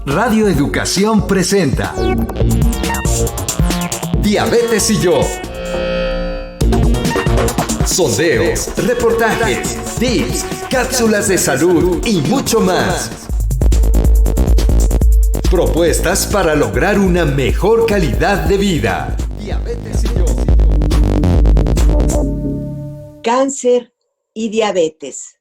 Radio Educación presenta Diabetes y yo. Sondeos, reportajes, tips, cápsulas de salud y mucho más. Propuestas para lograr una mejor calidad de vida. Diabetes y yo. Cáncer y diabetes.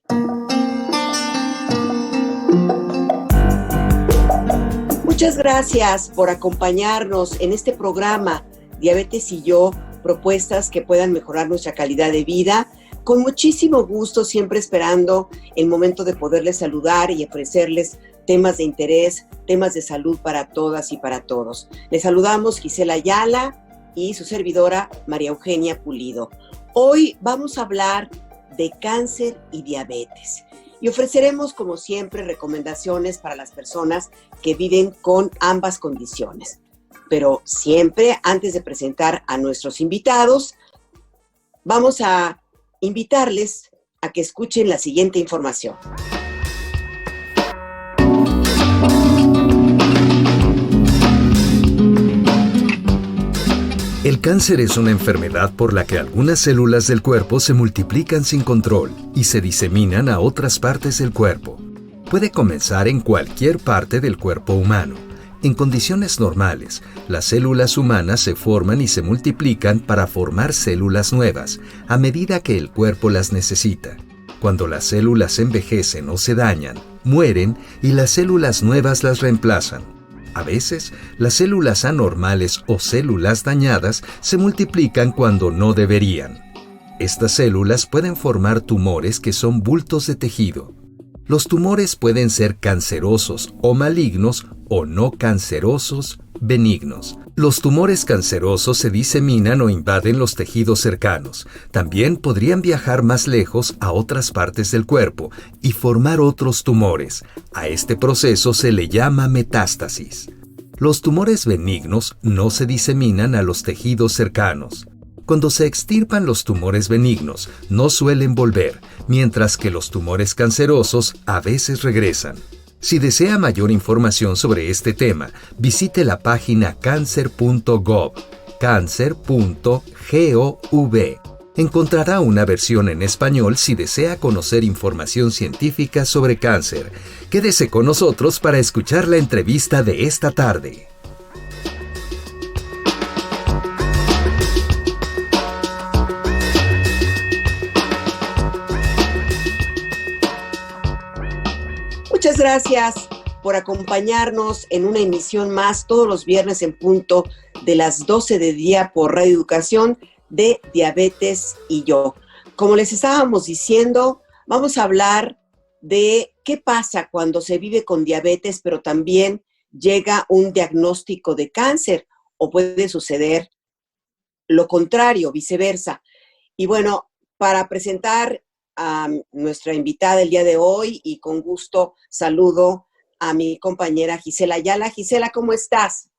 Muchas gracias por acompañarnos en este programa Diabetes y yo, propuestas que puedan mejorar nuestra calidad de vida. Con muchísimo gusto, siempre esperando el momento de poderles saludar y ofrecerles temas de interés, temas de salud para todas y para todos. Les saludamos Gisela Ayala y su servidora María Eugenia Pulido. Hoy vamos a hablar de cáncer y diabetes y ofreceremos, como siempre, recomendaciones para las personas que viven con ambas condiciones. Pero siempre, antes de presentar a nuestros invitados, vamos a invitarles a que escuchen la siguiente información. El cáncer es una enfermedad por la que algunas células del cuerpo se multiplican sin control y se diseminan a otras partes del cuerpo. Puede comenzar en cualquier parte del cuerpo humano. En condiciones normales, las células humanas se forman y se multiplican para formar células nuevas, a medida que el cuerpo las necesita. Cuando las células envejecen o se dañan, mueren y las células nuevas las reemplazan. A veces, las células anormales o células dañadas se multiplican cuando no deberían. Estas células pueden formar tumores que son bultos de tejido. Los tumores pueden ser cancerosos o malignos o no cancerosos, benignos. Los tumores cancerosos se diseminan o invaden los tejidos cercanos. También podrían viajar más lejos a otras partes del cuerpo y formar otros tumores. A este proceso se le llama metástasis. Los tumores benignos no se diseminan a los tejidos cercanos. Cuando se extirpan los tumores benignos, no suelen volver, mientras que los tumores cancerosos a veces regresan. Si desea mayor información sobre este tema, visite la página cancer.gov, cancer.gov. Encontrará una versión en español si desea conocer información científica sobre cáncer. Quédese con nosotros para escuchar la entrevista de esta tarde. Muchas gracias por acompañarnos en una emisión más todos los viernes en punto de las 12 del día por Radio Educación de Diabetes y yo. Como les estábamos diciendo, vamos a hablar de qué pasa cuando se vive con diabetes, pero también llega un diagnóstico de cáncer, o puede suceder lo contrario, viceversa. Y bueno, para presentar a nuestra invitada el día de hoy, y con gusto saludo a mi compañera Gisela Ayala. Gisela, ¿cómo estás?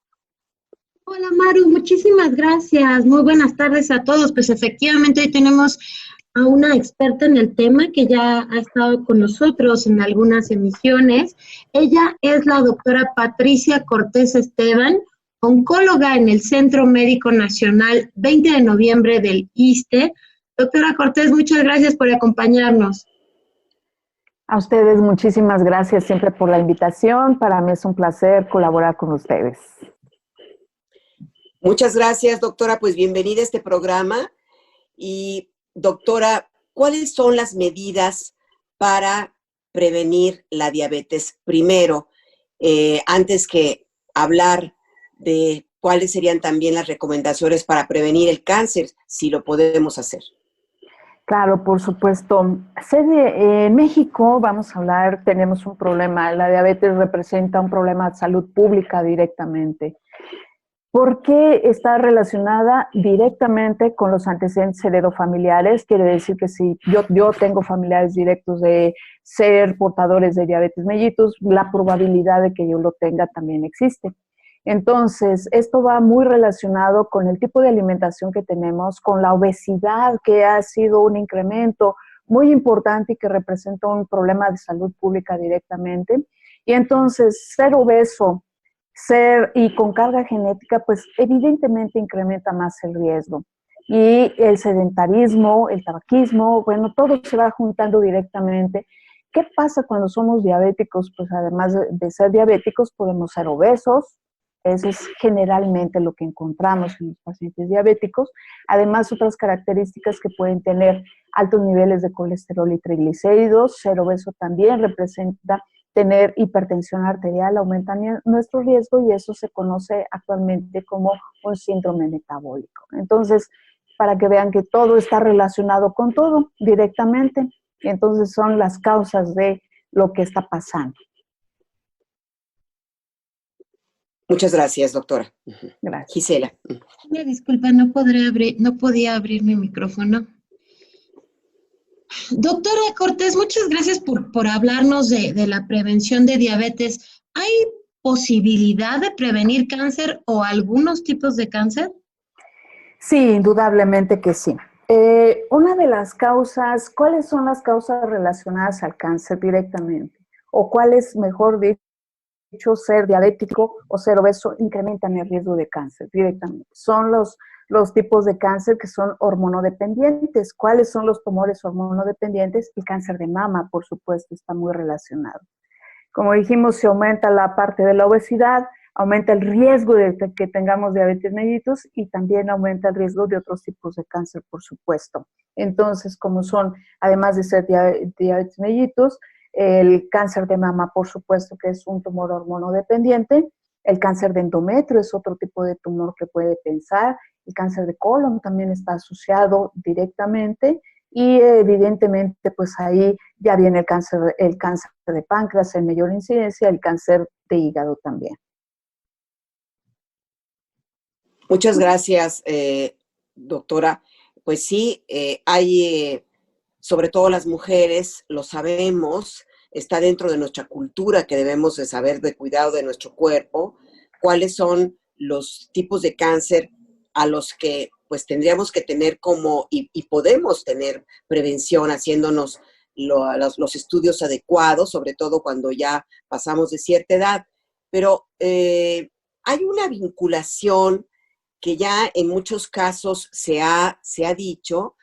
Hola Maru, muchísimas gracias. Muy buenas tardes a todos. Pues efectivamente hoy tenemos a una experta en el tema que ya ha estado con nosotros en algunas emisiones. Ella es la doctora Patricia Cortés Esteban, oncóloga en el Centro Médico Nacional 20 de noviembre del ISSSTE. Doctora Cortés, muchas gracias por acompañarnos. A ustedes muchísimas gracias siempre por la invitación. Para mí es un placer colaborar con ustedes. Muchas gracias, doctora. Pues bienvenida a este programa. Y, doctora, ¿cuáles son las medidas para prevenir la diabetes? Primero, antes que hablar de cuáles serían también las recomendaciones para prevenir el cáncer, si lo podemos hacer. Claro, por supuesto. En México, vamos a hablar, tenemos un problema. La diabetes representa un problema de salud pública directamente, porque está relacionada directamente con los antecedentes heredofamiliares. Quiere decir que si yo tengo familiares directos de ser portadores de diabetes mellitus, la probabilidad de que yo lo tenga también existe. Entonces, esto va muy relacionado con el tipo de alimentación que tenemos, con la obesidad, que ha sido un incremento muy importante y que representa un problema de salud pública directamente. Y entonces, ser obeso, ser y con carga genética, pues evidentemente incrementa más el riesgo. Y el sedentarismo, el tabaquismo, bueno, todo se va juntando directamente. ¿Qué pasa cuando somos diabéticos? Pues además de ser diabéticos, podemos ser obesos. Eso es generalmente lo que encontramos en los pacientes diabéticos. Además, otras características que pueden tener altos niveles de colesterol y triglicéridos. Ser obeso también representa tener hipertensión arterial, aumenta nuestro riesgo y eso se conoce actualmente como un síndrome metabólico. Entonces, para que vean que todo está relacionado con todo directamente, y entonces son las causas de lo que está pasando. Muchas gracias, doctora. Gracias. Gisela. Me disculpa, no podía abrir mi micrófono. Doctora Cortés, muchas gracias por hablarnos de la prevención de diabetes. ¿Hay posibilidad de prevenir cáncer o algunos tipos de cáncer? Sí, indudablemente que sí. Una de las causas, ¿cuáles son las causas relacionadas al cáncer directamente? ¿O cuáles, mejor dicho, ser diabético o ser obeso incrementan el riesgo de cáncer directamente? Son los tipos de cáncer que son hormonodependientes. ¿Cuáles son los tumores hormonodependientes? El cáncer de mama, por supuesto, está muy relacionado. Como dijimos, se aumenta la parte de la obesidad, aumenta el riesgo de que tengamos diabetes mellitus y también aumenta el riesgo de otros tipos de cáncer, por supuesto. Entonces, como son, además de ser diabetes mellitus, el cáncer de mama, por supuesto, que es un tumor hormonodependiente, el cáncer de endometrio es otro tipo de tumor que puede pensar, el cáncer de colon también está asociado directamente, y evidentemente pues ahí ya viene el cáncer de páncreas en mayor incidencia, el cáncer de hígado también. Muchas gracias, doctora. Pues sí, hay, sobre todo las mujeres, lo sabemos, está dentro de nuestra cultura que debemos de saber de cuidado de nuestro cuerpo, cuáles son los tipos de cáncer a los que pues tendríamos que tener y podemos tener prevención haciéndonos los estudios adecuados, sobre todo cuando ya pasamos de cierta edad. Pero hay una vinculación que ya en muchos casos se ha dicho,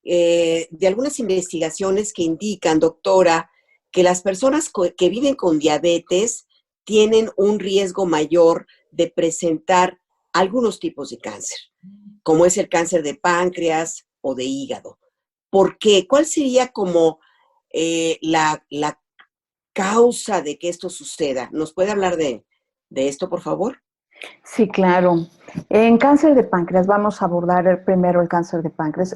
de algunas investigaciones que indican, doctora, que las personas que viven con diabetes tienen un riesgo mayor de presentar algunos tipos de cáncer, como es el cáncer de páncreas o de hígado. ¿Por qué? ¿Cuál sería como la causa de que esto suceda? ¿Nos puede hablar de esto, por favor? Sí, claro. En cáncer de páncreas vamos a abordar primero el cáncer de páncreas.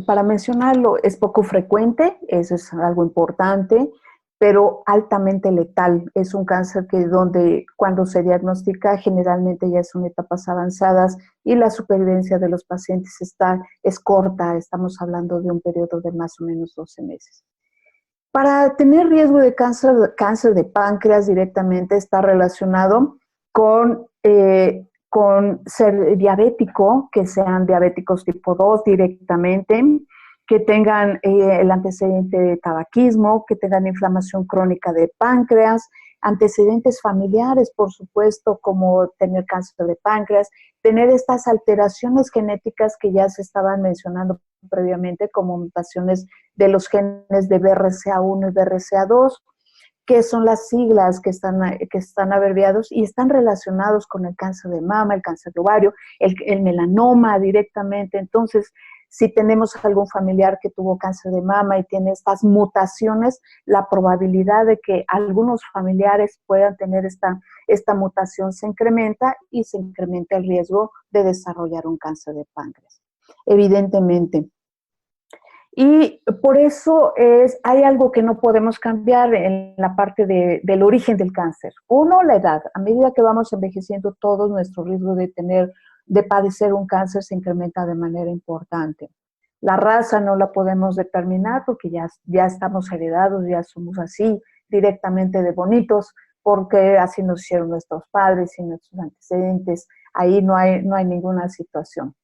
Para mencionarlo, es poco frecuente, eso es algo importante, pero altamente letal. Es un cáncer que donde cuando se diagnostica generalmente ya son etapas avanzadas y la supervivencia de los pacientes es corta, estamos hablando de un periodo de más o menos 12 meses. Para tener riesgo de cáncer de páncreas directamente está relacionado con ser diabético, que sean diabéticos tipo 2 directamente, que tengan el antecedente de tabaquismo, que tengan inflamación crónica de páncreas, antecedentes familiares, por supuesto, como tener cáncer de páncreas, tener estas alteraciones genéticas que ya se estaban mencionando previamente, como mutaciones de los genes de BRCA1 y BRCA2, que son las siglas que están abreviados y están relacionados con el cáncer de mama, el cáncer de ovario, el melanoma directamente. Entonces, si tenemos algún familiar que tuvo cáncer de mama y tiene estas mutaciones, la probabilidad de que algunos familiares puedan tener esta mutación se incrementa y se incrementa el riesgo de desarrollar un cáncer de páncreas, evidentemente. Y por eso hay algo que no podemos cambiar en la parte del origen del cáncer. Uno, la edad. A medida que vamos envejeciendo, todo nuestro riesgo de padecer un cáncer se incrementa de manera importante. La raza no la podemos determinar porque ya estamos heredados, ya somos así directamente de bonitos, porque así nos hicieron nuestros padres y nuestros antecedentes. Ahí no hay ninguna situación.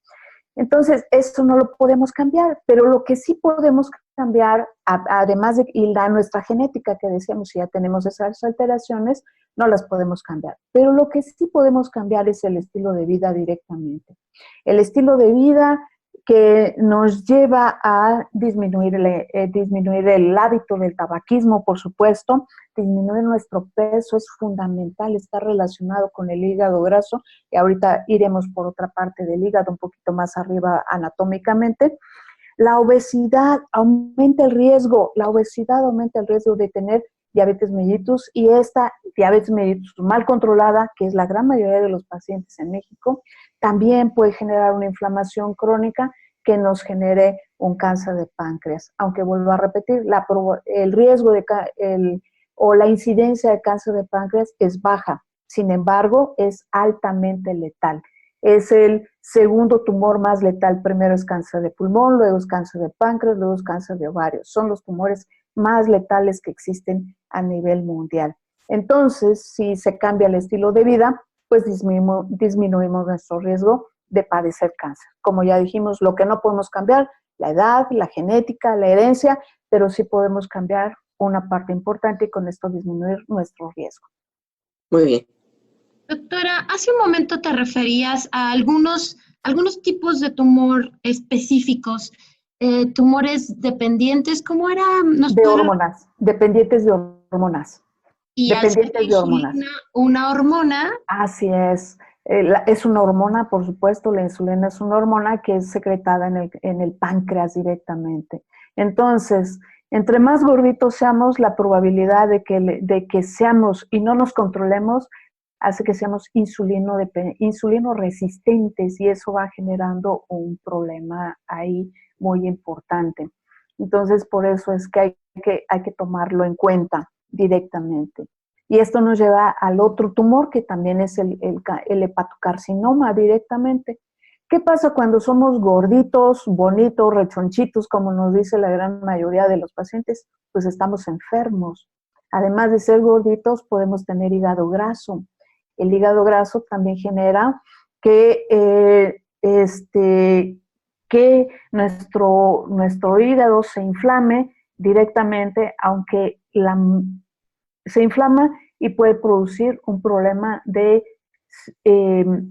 Entonces, eso no lo podemos cambiar, pero lo que sí podemos cambiar, además de nuestra genética que decíamos, si ya tenemos esas alteraciones, no las podemos cambiar. Pero lo que sí podemos cambiar es el estilo de vida directamente. El estilo de vida que nos lleva a disminuir el hábito del tabaquismo, por supuesto, disminuir nuestro peso es fundamental, está relacionado con el hígado graso, y ahorita iremos por otra parte del hígado, un poquito más arriba anatómicamente. La obesidad aumenta el riesgo de tener diabetes mellitus, y esta diabetes mellitus mal controlada, que es la gran mayoría de los pacientes en México, también puede generar una inflamación crónica que nos genere un cáncer de páncreas. Aunque vuelvo a repetir, el riesgo o la incidencia de cáncer de páncreas es baja, sin embargo, es altamente letal. Es el segundo tumor más letal. Primero es cáncer de pulmón, luego es cáncer de páncreas, luego es cáncer de ovario. Son los tumores más letales que existen a nivel mundial. Entonces, si se cambia el estilo de vida, pues disminuimos nuestro riesgo de padecer cáncer. Como ya dijimos, lo que no podemos cambiar, la edad, la genética, la herencia, pero sí podemos cambiar una parte importante y con esto disminuir nuestro riesgo. Muy bien. Doctora, hace un momento te referías a algunos tipos de tumor específicos, tumores dependientes, ¿cómo era? De hormonas, dependientes de hormonas. Y dependientes de hormonas. Una hormona. Así es. Es una hormona, por supuesto, la insulina es una hormona que es secretada en el páncreas directamente. Entonces, entre más gorditos seamos, la probabilidad de que seamos y no nos controlemos hace que seamos insulino resistentes, y eso va generando un problema ahí muy importante. Entonces, por eso es que hay que tomarlo en cuenta directamente. Y esto nos lleva al otro tumor, que también es el hepatocarcinoma directamente. ¿Qué pasa cuando somos gorditos, bonitos, rechonchitos, como nos dice la gran mayoría de los pacientes? Pues estamos enfermos. Además de ser gorditos, podemos tener hígado graso. El hígado graso también genera que nuestro hígado se inflame directamente, aunque se inflama y puede producir un problema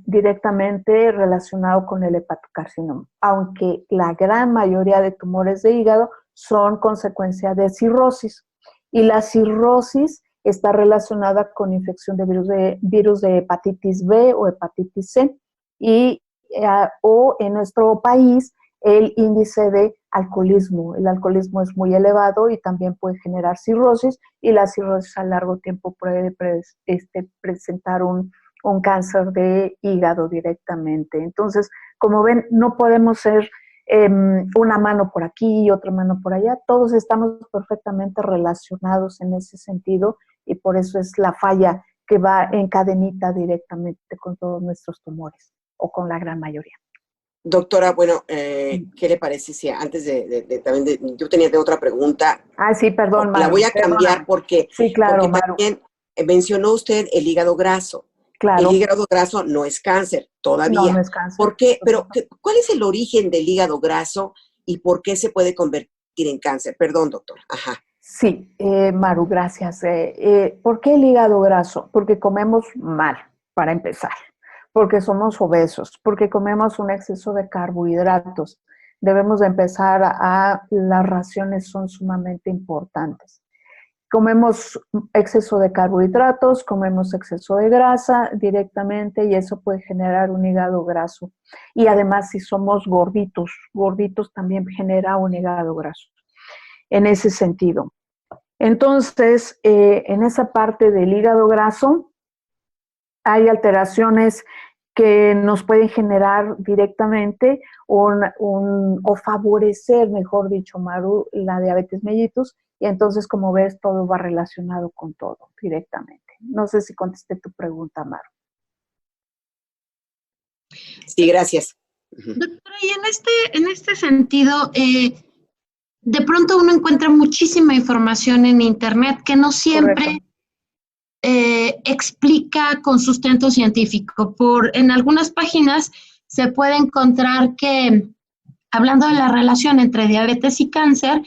directamente relacionado con el hepatocarcinoma, aunque la gran mayoría de tumores de hígado son consecuencia de cirrosis, y la cirrosis está relacionada con infección de virus de hepatitis B o hepatitis C, o en nuestro país el índice de alcoholismo. El alcoholismo es muy elevado y también puede generar cirrosis, y la cirrosis a largo tiempo puede presentar un cáncer de hígado directamente. Entonces, como ven, no podemos ser una mano por aquí y otra mano por allá. Todos estamos perfectamente relacionados en ese sentido, y por eso es la falla que va en cadenita directamente con todos nuestros tumores, o con la gran mayoría. Doctora, bueno, ¿qué le parece si antes yo tenía otra pregunta? Sí, perdón, Maru. La voy a cambiar porque, sí, claro, porque también mencionó usted el hígado graso. Claro. El hígado graso no es cáncer todavía. No es cáncer. ¿Por qué? Pero, ¿cuál es el origen del hígado graso y por qué se puede convertir en cáncer? Perdón, doctora. Ajá. Sí, Maru, gracias. ¿Por qué el hígado graso? Porque comemos mal, para empezar. Porque somos obesos, porque comemos un exceso de carbohidratos. Debemos de empezar las raciones son sumamente importantes. Comemos exceso de carbohidratos, comemos exceso de grasa directamente, y eso puede generar un hígado graso. Y además, si somos gorditos también genera un hígado graso. En ese sentido. Entonces, en esa parte del hígado graso, hay alteraciones que nos pueden generar directamente o favorecer, mejor dicho, Maru, la diabetes mellitus, y entonces, como ves, todo va relacionado con todo directamente. No sé si contesté tu pregunta, Maru. Sí, gracias. Doctora, y en este sentido, de pronto uno encuentra muchísima información en Internet que no siempre explica con sustento científico. En algunas páginas se puede encontrar que, hablando de la relación entre diabetes y cáncer,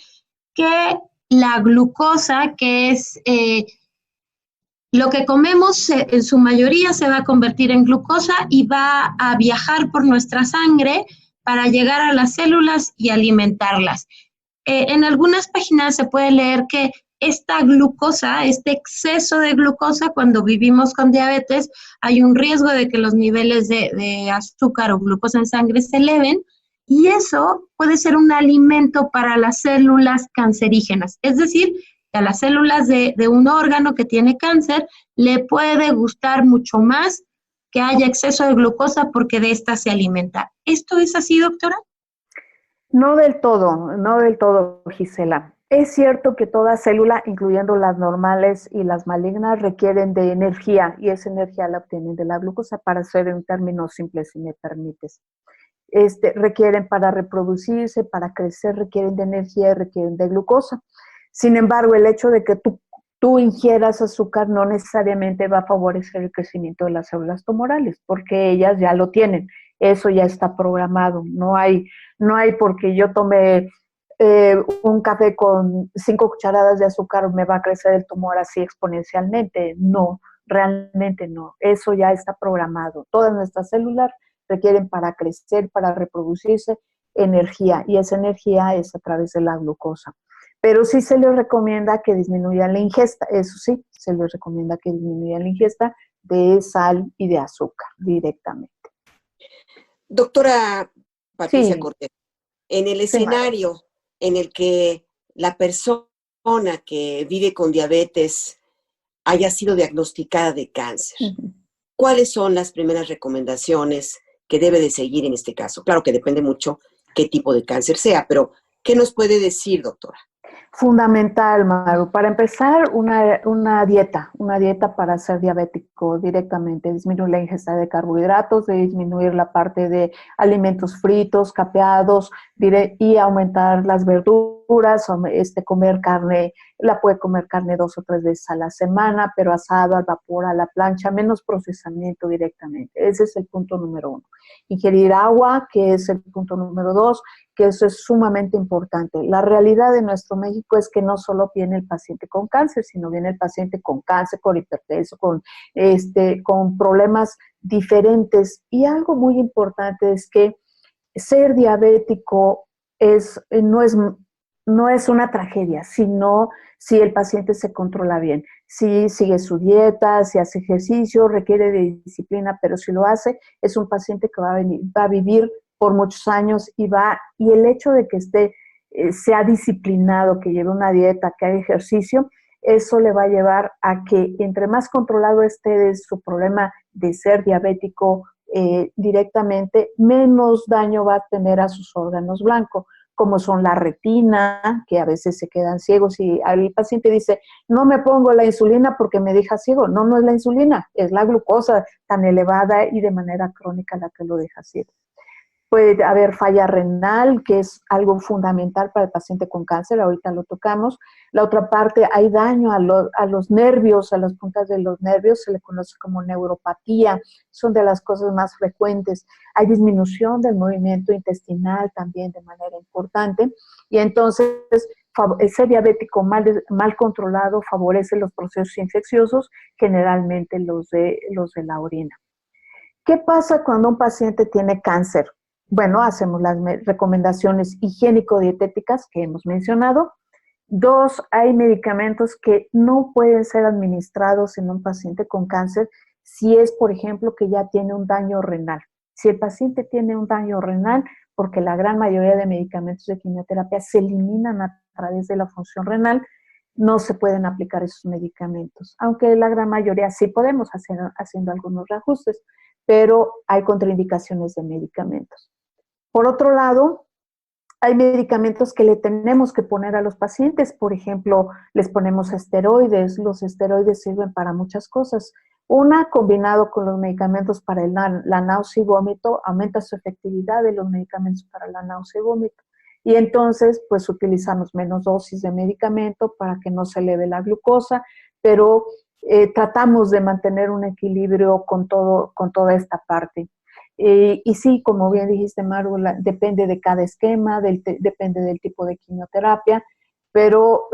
que la glucosa, que es lo que comemos, en su mayoría se va a convertir en glucosa y va a viajar por nuestra sangre para llegar a las células y alimentarlas. En algunas páginas se puede leer que esta glucosa, este exceso de glucosa, cuando vivimos con diabetes, hay un riesgo de que los niveles de azúcar o glucosa en sangre se eleven, y eso puede ser un alimento para las células cancerígenas. Es decir, que a las células de un órgano que tiene cáncer le puede gustar mucho más que haya exceso de glucosa porque de esta se alimenta. ¿Esto es así, doctora? No del todo, Gisela. Es cierto que toda célula, incluyendo las normales y las malignas, requieren de energía, y esa energía la obtienen de la glucosa, para hacer en términos simples, si me permites. Requieren para reproducirse, para crecer, requieren de energía y requieren de glucosa. Sin embargo, el hecho de que tú ingieras azúcar no necesariamente va a favorecer el crecimiento de las células tumorales, porque ellas ya lo tienen. Eso ya está programado. No hay porque yo tome un café con 5 cucharadas de azúcar me va a crecer el tumor así exponencialmente. No, realmente no. Eso ya está programado. Todas nuestras células requieren, para crecer, para reproducirse, energía, y esa energía es a través de la glucosa. Pero sí se les recomienda que disminuyan la ingesta, eso sí, se les recomienda que disminuyan la ingesta de sal y de azúcar directamente. Doctora Patricia Sí, Cortés, en el sí, escenario en el que la persona que vive con diabetes haya sido diagnosticada de cáncer, ¿cuáles son las primeras recomendaciones que debe de seguir en este caso? Claro que depende mucho qué tipo de cáncer sea, pero ¿qué nos puede decir, doctora? fundamental, Maru. Para empezar, una dieta para ser diabético directamente, disminuir la ingesta de carbohidratos, disminuir la parte de alimentos fritos, capeados, y aumentar las verduras, comer carne, puede comer carne 2 o 3 veces a la semana, pero asado, al vapor, a la plancha, menos procesamiento directamente. Ese es el punto número 1. Ingerir agua, que es el punto número 2, que eso es sumamente importante. La realidad de nuestro México es que no solo viene el paciente con cáncer, sino viene el paciente con cáncer, con hipertenso, con problemas diferentes. Y algo muy importante es que ser diabético no es una tragedia, sino si el paciente se controla bien, si sigue su dieta, si hace ejercicio, requiere de disciplina, pero si lo hace, es un paciente que va a vivir por muchos años, y el hecho de que sea disciplinado, que lleve una dieta, que haga ejercicio, eso le va a llevar a que entre más controlado esté de su problema de ser diabético directamente, menos daño va a tener a sus órganos blancos, como son la retina, que a veces se quedan ciegos, y el paciente dice, no me pongo la insulina porque me deja ciego. No, no es la insulina, es la glucosa tan elevada y de manera crónica la que lo deja ciego. Puede haber falla renal, que es algo fundamental para el paciente con cáncer, ahorita lo tocamos. La otra parte, hay daño a los nervios, a las puntas de los nervios, se le conoce como neuropatía, son de las cosas más frecuentes. Hay disminución del movimiento intestinal también de manera importante, y entonces ser diabético mal controlado favorece los procesos infecciosos, generalmente los de la orina. ¿Qué pasa cuando un paciente tiene cáncer? Bueno, hacemos las recomendaciones higiénico-dietéticas que hemos mencionado. 2, hay medicamentos que no pueden ser administrados en un paciente con cáncer si es, por ejemplo, que ya tiene un daño renal. Si el paciente tiene un daño renal, porque la gran mayoría de medicamentos de quimioterapia se eliminan a través de la función renal, no se pueden aplicar esos medicamentos, aunque la gran mayoría sí podemos haciendo algunos reajustes, pero hay contraindicaciones de medicamentos. Por otro lado, hay medicamentos que le tenemos que poner a los pacientes. Por ejemplo, les ponemos esteroides. Los esteroides sirven para muchas cosas. Una, combinado con los medicamentos para la náusea y vómito, aumenta su efectividad de los medicamentos para la náusea y vómito. Y entonces, pues utilizamos menos dosis de medicamento para que no se eleve la glucosa, pero tratamos de mantener un equilibrio con toda esta parte. Y sí, como bien dijiste, Maru, depende de cada esquema, depende del tipo de quimioterapia, pero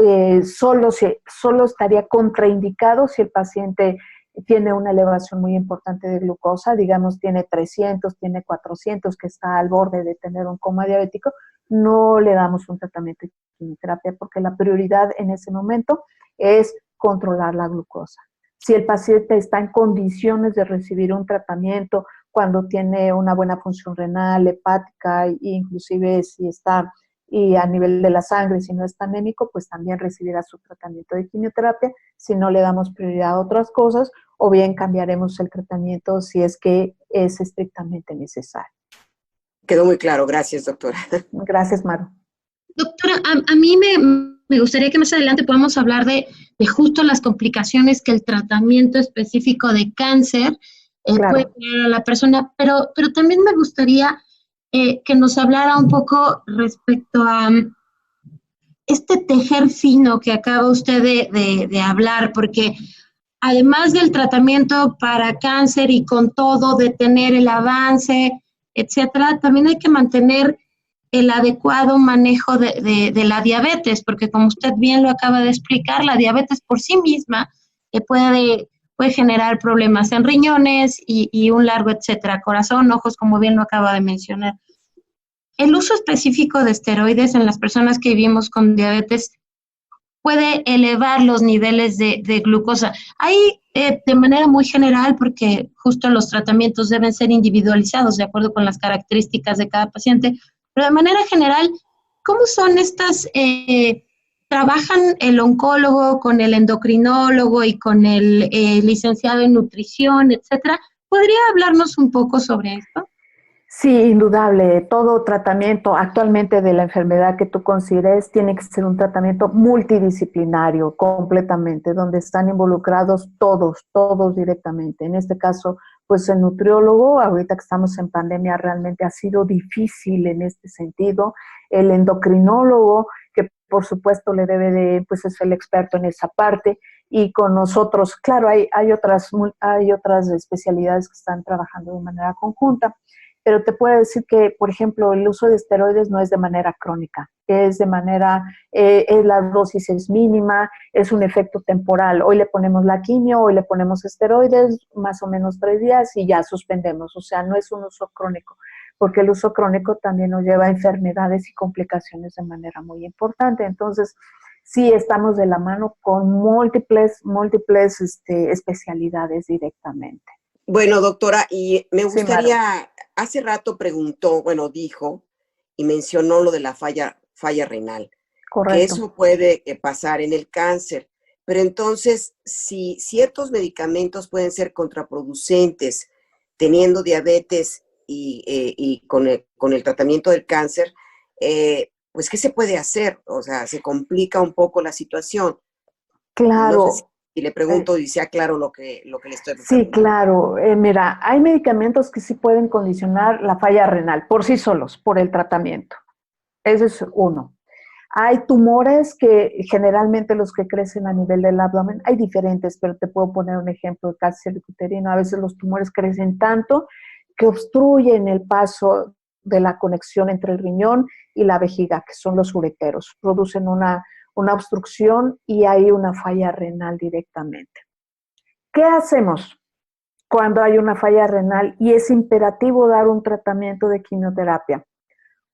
solo estaría contraindicado si el paciente tiene una elevación muy importante de glucosa, digamos tiene 300, tiene 400, que está al borde de tener un coma diabético. No le damos un tratamiento de quimioterapia porque la prioridad en ese momento es controlar la glucosa. Si el paciente está en condiciones de recibir un tratamiento cuando tiene una buena función renal, hepática, e inclusive si está y a nivel de la sangre, si no está anémico, pues también recibirá su tratamiento de quimioterapia. Si no le damos prioridad a otras cosas, o bien cambiaremos el tratamiento si es que es estrictamente necesario. Quedó muy claro, gracias, doctora. Gracias, Maru. Doctora, a mí me gustaría que más adelante podamos hablar de justo las complicaciones que el tratamiento específico de cáncer Claro. puede tener a la persona, pero también me gustaría que nos hablara un poco respecto a este tejer fino que acaba usted de hablar, porque además del tratamiento para cáncer y con todo, detener el avance, etcétera, también hay que mantener el adecuado manejo de la diabetes, porque como usted bien lo acaba de explicar, la diabetes por sí misma puede generar problemas en riñones y un largo etcétera, corazón, ojos, como bien lo acaba de mencionar. El uso específico de esteroides en las personas que vivimos con diabetes puede elevar los niveles de glucosa. Hay de manera muy general, porque justo los tratamientos deben ser individualizados de acuerdo con las características de cada paciente, pero de manera general, ¿cómo son estas? ¿Trabajan el oncólogo con el endocrinólogo y con el licenciado en nutrición, etcétera? ¿Podría hablarnos un poco sobre esto? Sí, indudable. Todo tratamiento actualmente de la enfermedad que tú consideres tiene que ser un tratamiento multidisciplinario completamente, donde están involucrados todos directamente. En este caso, pues el nutriólogo, ahorita que estamos en pandemia, realmente ha sido difícil en este sentido. El endocrinólogo, que por supuesto le debe de, pues es el experto en esa parte. Y con nosotros, claro, hay otras especialidades que están trabajando de manera conjunta. Pero te puedo decir que, por ejemplo, el uso de esteroides no es de manera crónica, la dosis es mínima, es un efecto temporal. Hoy le ponemos la quimio, hoy le ponemos esteroides, más o menos 3 días y ya suspendemos. O sea, no es un uso crónico, porque el uso crónico también nos lleva a enfermedades y complicaciones de manera muy importante. Entonces, sí estamos de la mano con múltiples especialidades directamente. Bueno, doctora, y me gustaría, Maru. hace rato dijo y mencionó lo de la falla renal, Correcto. que eso puede pasar en el cáncer, pero entonces, si ciertos medicamentos pueden ser contraproducentes teniendo diabetes y con el tratamiento del cáncer, pues, ¿qué se puede hacer? O sea, se complica un poco la situación. Claro. No sé si le pregunto y sea claro lo que le estoy preguntando. Sí, claro. Mira, hay medicamentos que sí pueden condicionar la falla renal por sí solos, por el tratamiento. Ese es uno. Hay tumores que generalmente los que crecen a nivel del abdomen, hay diferentes, pero te puedo poner un ejemplo de cáncer uterino. A veces los tumores crecen tanto que obstruyen el paso de la conexión entre el riñón y la vejiga, que son los ureteros. Producen una obstrucción y hay una falla renal directamente. ¿Qué hacemos cuando hay una falla renal y es imperativo dar un tratamiento de quimioterapia?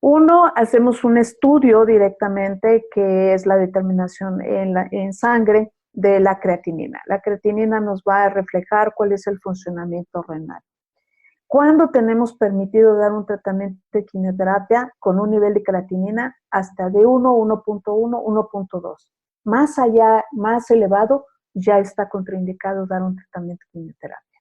Uno, hacemos un estudio directamente que es la determinación en sangre de la creatinina. La creatinina nos va a reflejar cuál es el funcionamiento renal. ¿Cuándo tenemos permitido dar un tratamiento de quimioterapia con un nivel de creatinina hasta de 1, 1.1, 1.2? Más allá, más elevado, ya está contraindicado dar un tratamiento de quimioterapia.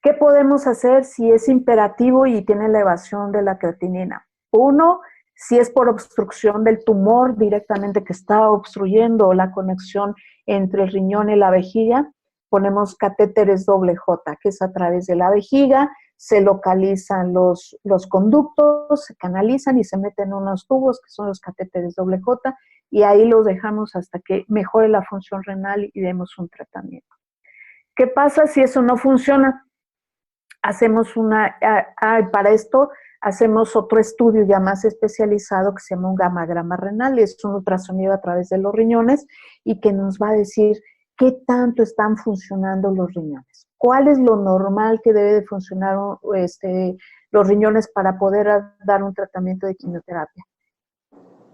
¿Qué podemos hacer si es imperativo y tiene elevación de la creatinina? Uno, si es por obstrucción del tumor directamente que está obstruyendo la conexión entre el riñón y la vejiga, ponemos catéteres doble J, que es a través de la vejiga, se localizan los conductos, se canalizan y se meten en unos tubos que son los catéteres doble J, y ahí los dejamos hasta que mejore la función renal y demos un tratamiento. ¿Qué pasa si eso no funciona? Hacemos para esto hacemos otro estudio ya más especializado que se llama un gamagrama renal, es un ultrasonido a través de los riñones y que nos va a decir qué tanto están funcionando los riñones, cuál es lo normal que debe de funcionar los riñones para poder dar un tratamiento de quimioterapia.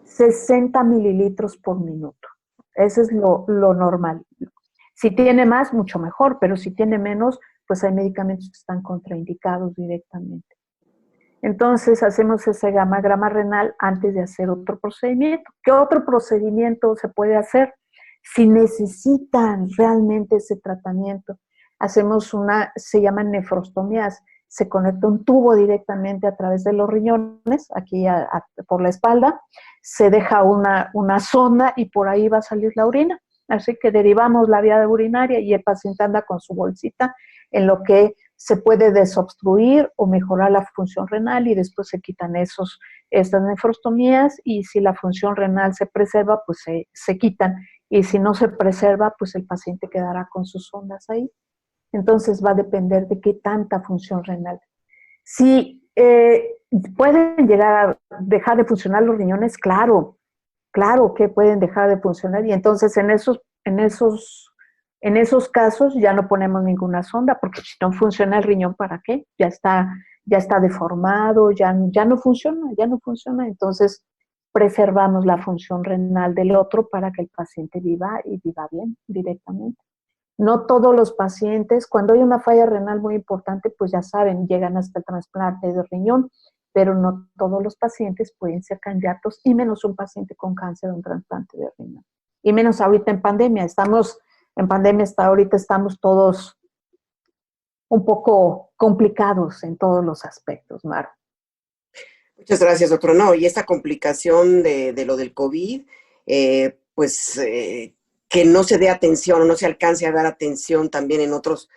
60 mililitros por minuto, eso es lo normal. Si tiene más, mucho mejor, pero si tiene menos, pues hay medicamentos que están contraindicados directamente. Entonces hacemos ese gamagrama renal antes de hacer otro procedimiento. ¿Qué otro procedimiento se puede hacer? Si necesitan realmente ese tratamiento, hacemos se llaman nefrostomías. Se conecta un tubo directamente a través de los riñones, aquí por la espalda, se deja una sonda y por ahí va a salir la orina. Así que derivamos la vía urinaria y el paciente anda con su bolsita en lo que se puede desobstruir o mejorar la función renal y después se quitan estas nefrostomías y si la función renal se preserva, pues se quitan y si no se preserva, pues el paciente quedará con sus sondas ahí. Entonces va a depender de qué tanta función renal. Si pueden llegar a dejar de funcionar los riñones, claro que pueden dejar de funcionar y entonces en esos casos ya no ponemos ninguna sonda porque si no funciona el riñón, ¿para qué? Ya está deformado, ya no funciona, entonces preservamos la función renal del otro para que el paciente viva y viva bien directamente. No todos los pacientes, cuando hay una falla renal muy importante, pues ya saben, llegan hasta el trasplante de riñón, pero no todos los pacientes pueden ser candidatos, y menos un paciente con cáncer a un trasplante de riñón. Y menos ahorita en pandemia. Ahorita estamos todos un poco complicados en todos los aspectos, Maro. Muchas gracias, doctor. No, y esta complicación de lo del COVID, que no se dé atención o no se alcance a dar atención también en otros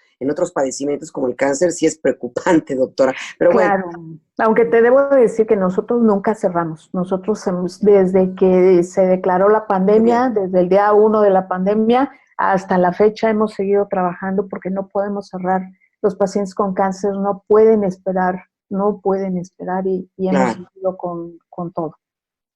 padecimientos como el cáncer, sí es preocupante, doctora. Pero claro, bueno. Aunque te debo decir que nosotros nunca cerramos. Nosotros desde que se declaró la pandemia, desde el día 1 de la pandemia hasta la fecha hemos seguido trabajando porque no podemos cerrar. Los pacientes con cáncer no pueden esperar y hemos seguido con todo.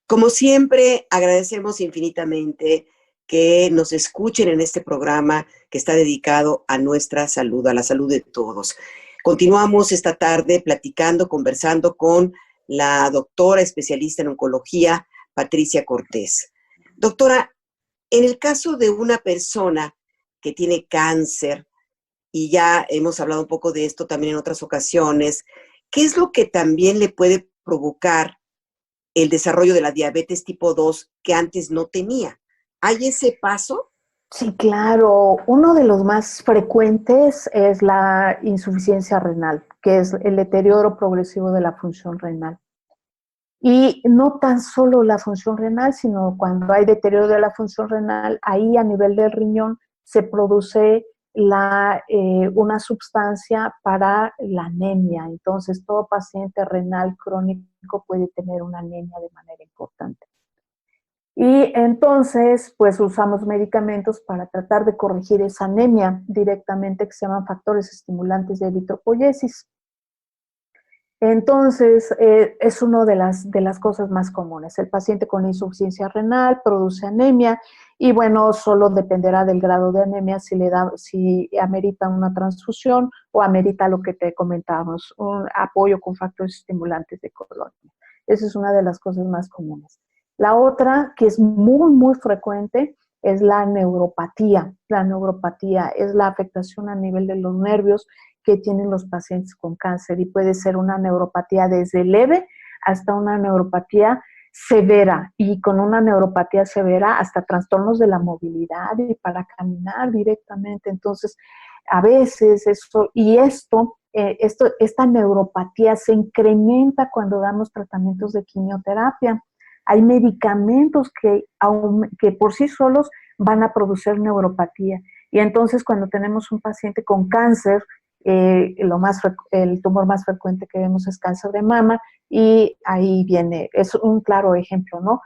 Como siempre, agradecemos infinitamente que nos escuchen en este programa que está dedicado a nuestra salud, a la salud de todos. Continuamos esta tarde conversando con la doctora especialista en oncología, Patricia Cortés. Doctora, en el caso de una persona que tiene cáncer, y ya hemos hablado un poco de esto también en otras ocasiones, ¿qué es lo que también le puede provocar el desarrollo de la diabetes tipo 2 que antes no tenía? ¿Hay ese paso? Sí, claro. Uno de los más frecuentes es la insuficiencia renal, que es el deterioro progresivo de la función renal. Y no tan solo la función renal, sino cuando hay deterioro de la función renal, ahí a nivel del riñón se produce una sustancia para la anemia. Entonces, todo paciente renal crónico puede tener una anemia de manera importante. Y entonces, pues usamos medicamentos para tratar de corregir esa anemia directamente, que se llaman factores estimulantes de eritropoyesis. Entonces, es una de las cosas más comunes. El paciente con insuficiencia renal produce anemia y bueno, solo dependerá del grado de anemia si amerita una transfusión o amerita lo que te comentábamos, un apoyo con factores estimulantes de colonia. Esa es una de las cosas más comunes. La otra, que es muy, muy frecuente, es la neuropatía. La neuropatía es la afectación a nivel de los nervios que tienen los pacientes con cáncer y puede ser una neuropatía desde leve hasta una neuropatía severa y con una neuropatía severa hasta trastornos de la movilidad y para caminar directamente. Entonces, a veces esta neuropatía se incrementa cuando damos tratamientos de quimioterapia. Hay medicamentos que por sí solos van a producir neuropatía. Y entonces cuando tenemos un paciente con cáncer, el tumor más frecuente que vemos es cáncer de mama y ahí es un claro ejemplo, ¿no?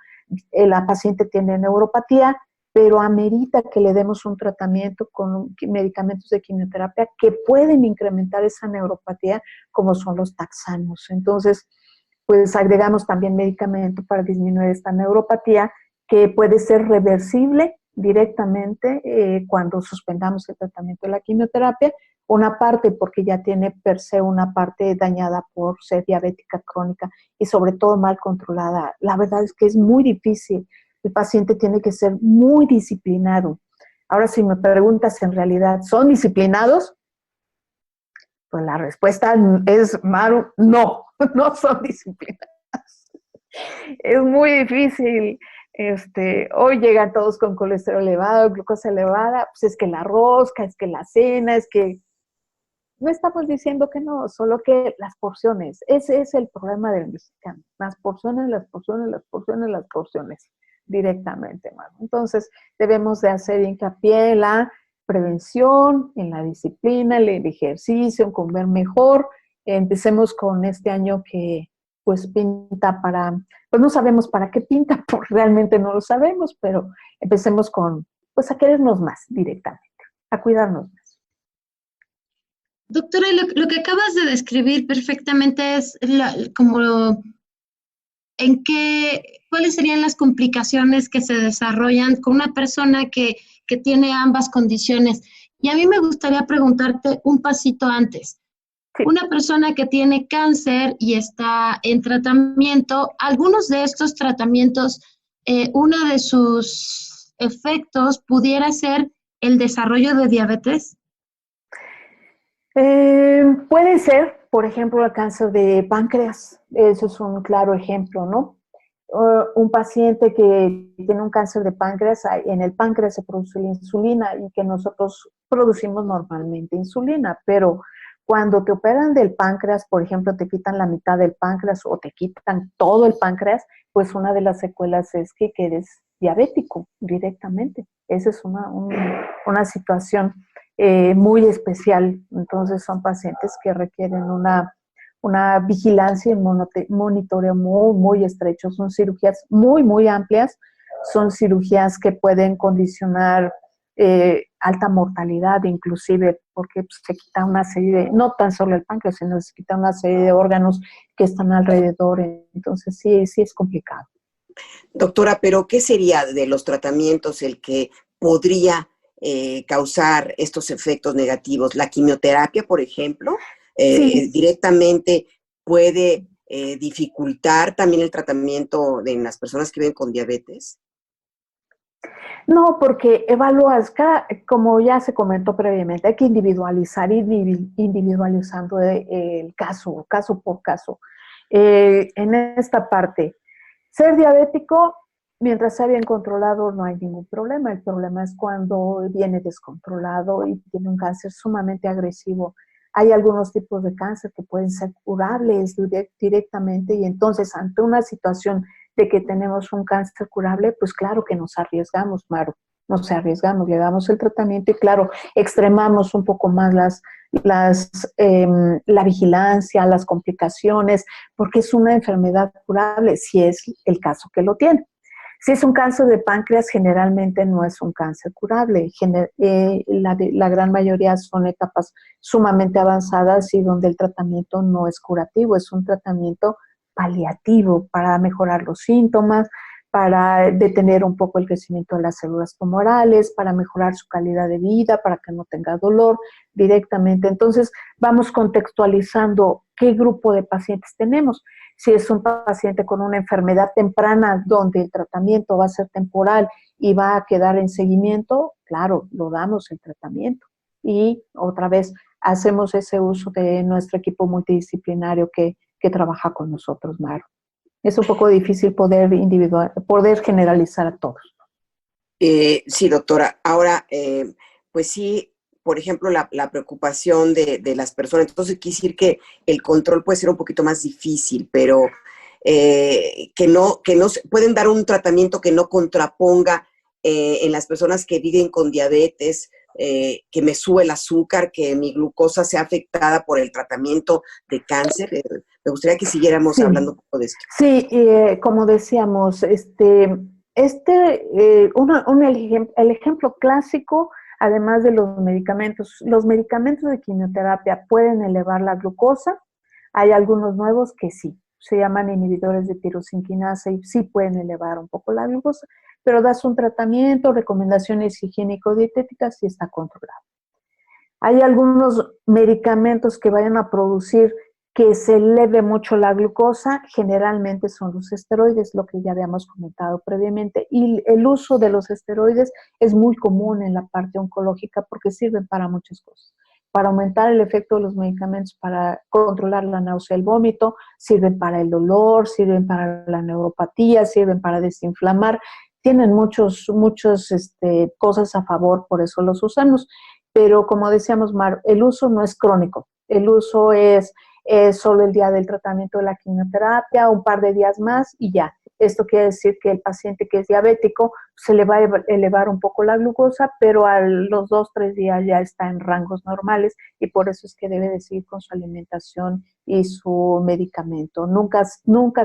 La paciente tiene neuropatía, pero amerita que le demos un tratamiento con medicamentos de quimioterapia que pueden incrementar esa neuropatía, como son los taxanos. Entonces, pues agregamos también medicamento para disminuir esta neuropatía que puede ser reversible directamente cuando suspendamos el tratamiento de la quimioterapia. Una parte porque ya tiene per se una parte dañada por ser diabética crónica y sobre todo mal controlada. La verdad es que es muy difícil. El paciente tiene que ser muy disciplinado. Ahora, si me preguntas en realidad, ¿son disciplinados? Pues la respuesta es, Maru, no, no son disciplinados. Es muy difícil. Hoy llegan todos con colesterol elevado, glucosa elevada, pues es que la rosca, es que la cena, es que no estamos diciendo que no, solo que las porciones, ese es el problema del mexicano, las porciones, las porciones, las porciones, las porciones, directamente, Maru. Entonces, debemos de hacer hincapié en la prevención, en la disciplina, en el ejercicio, en comer mejor. Empecemos con este año que pues pinta para, pues no sabemos para qué pinta, porque realmente no lo sabemos, pero empecemos con, pues a querernos más directamente, a cuidarnos más. Doctora, lo que acabas de describir perfectamente es como cuáles serían las complicaciones que se desarrollan con una persona que tiene ambas condiciones. Y a mí me gustaría preguntarte un pasito antes. Sí. Una persona que tiene cáncer y está en tratamiento, algunos de estos tratamientos, uno de sus efectos pudiera ser el desarrollo de diabetes. Puede ser, por ejemplo, el cáncer de páncreas. Eso es un claro ejemplo, ¿no? Un paciente que tiene un cáncer de páncreas, en el páncreas se produce la insulina y que nosotros producimos normalmente insulina, pero cuando te operan del páncreas, por ejemplo, te quitan la mitad del páncreas o te quitan todo el páncreas, pues una de las secuelas es que eres diabético directamente. Esa es una situación muy especial. Entonces son pacientes que requieren una vigilancia y monitoreo muy, muy estrecho. Son cirugías muy, muy amplias. Son cirugías que pueden condicionar alta mortalidad inclusive, porque pues, se quita una serie de, no tan solo el páncreas, sino se quita una serie de órganos que están alrededor. Entonces sí es complicado. Doctora, pero ¿qué sería de los tratamientos el que podría causar estos efectos negativos? ¿La quimioterapia, por ejemplo, Sí. directamente puede dificultar también el tratamiento en las personas que viven con diabetes? No, porque evalúas, como ya se comentó previamente, hay que individualizar, ir individualizando el caso por caso. En esta parte, ser diabético, mientras sea bien controlado, no hay ningún problema. El problema es cuando viene descontrolado y tiene un cáncer sumamente agresivo. Hay algunos tipos de cáncer que pueden ser curables directamente y entonces ante una situación de que tenemos un cáncer curable, pues claro que nos arriesgamos, Maru. Nos arriesgamos, le damos el tratamiento y claro, extremamos un poco más la vigilancia, las complicaciones, porque es una enfermedad curable, si es el caso que lo tiene. Si es un cáncer de páncreas, generalmente no es un cáncer curable. La gran mayoría son etapas sumamente avanzadas y donde el tratamiento no es curativo, es un tratamiento paliativo para mejorar los síntomas, para detener un poco el crecimiento de las células tumorales, para mejorar su calidad de vida, para que no tenga dolor directamente. Entonces, vamos contextualizando qué grupo de pacientes tenemos. Si es un paciente con una enfermedad temprana donde el tratamiento va a ser temporal y va a quedar en seguimiento, claro, lo damos el tratamiento. Y otra vez hacemos ese uso de nuestro equipo multidisciplinario que trabaja con nosotros, Maru. Es un poco difícil poder generalizar a todos. Sí, doctora. Ahora, pues sí, por ejemplo, la preocupación de las personas. Entonces, quiere decir que el control puede ser un poquito más difícil, pero que no pueden dar un tratamiento que no contraponga en las personas que viven con diabetes, que me sube el azúcar, que mi glucosa sea afectada por el tratamiento de cáncer. Me gustaría que siguiéramos hablando un poco de esto. Sí, como decíamos, el ejemplo clásico, además de los medicamentos de quimioterapia pueden elevar la glucosa. Hay algunos nuevos que sí, se llaman inhibidores de tirosinquinasa y sí pueden elevar un poco la glucosa, pero das un tratamiento, recomendaciones higiénico-dietéticas y está controlado. Hay algunos medicamentos que vayan a producir que se eleve mucho la glucosa, generalmente son los esteroides, lo que ya habíamos comentado previamente, y el uso de los esteroides es muy común en la parte oncológica porque sirven para muchas cosas. Para aumentar el efecto de los medicamentos, para controlar la náusea y el vómito, sirven para el dolor, sirven para la neuropatía, sirven para desinflamar, tienen muchas cosas a favor, por eso los usamos. Pero como decíamos, Mar, el uso no es crónico, el uso es solo el día del tratamiento de la quimioterapia, un par de días más y ya. Esto quiere decir que el paciente que es diabético se le va a elevar un poco la glucosa, pero a los 2-3 días ya está en rangos normales y por eso es que debe de seguir con su alimentación y su medicamento. Nunca